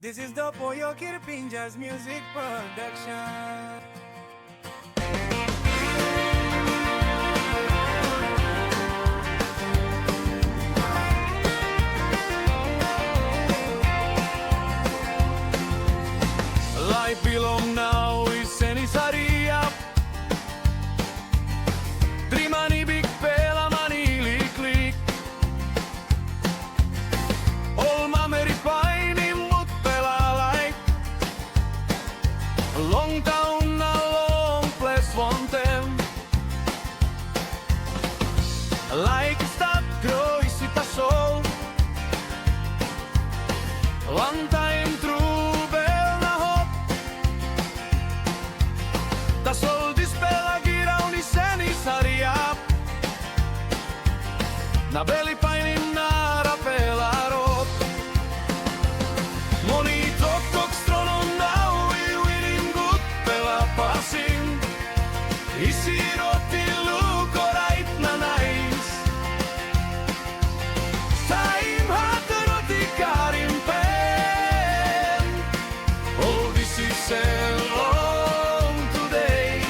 This is the Poyo Kirpinjas music production. Life belong now is any saria. Trimani big pela mani liklik. Olma meri paini mut pelalai. Long town na long place fontem. Like stad groisi ta sol. One time true bel na hop. Ta sol dispela gira uniseni saria. Na beli painim na rapela rot. Moni tok tok strono now we winning good pela passing. Isi roti look alright na nice. Time hat roti karim pen. Oh this is long today.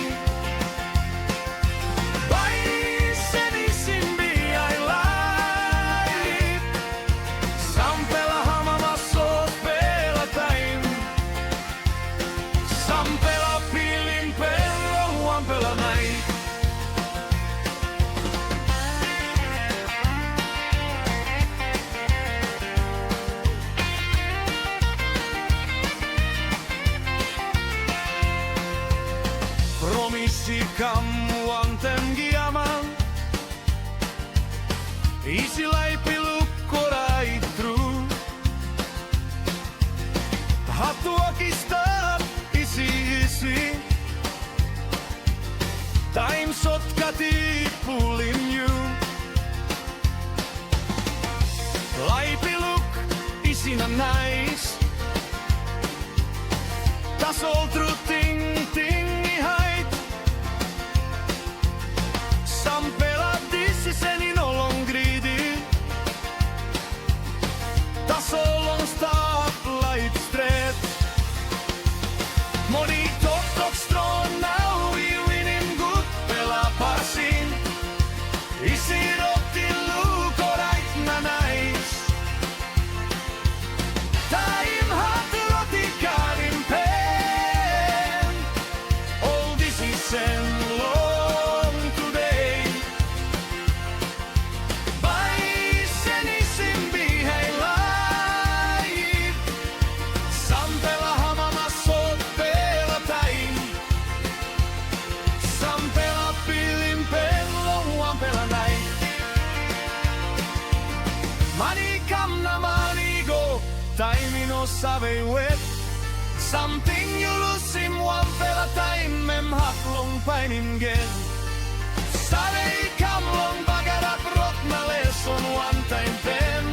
Bye seni simbi I like. Some pela hamama so pela time. Some pela pilim pela one pela night. Promissi come one time giaman. Easy life look right through. Have to walk stop easy. Time sotkati pulling you. Life look easy na nice. That's all true thing height. Some pela this is any no long greedy. That's all on stop light straight. Money talk strong now we winning good pela passing. Easy roti look alright na nice. Time hat roti karim pen. All this is long today. Bye seni simbi hey life. Some pela hamama so pela time. Some pela pilim pelo one pela night. Money come na money go. Time no sabe wet. Something you lose in one pela time. Mem half long pain in get. Sabe come long bagarat rock na lesson one time pen.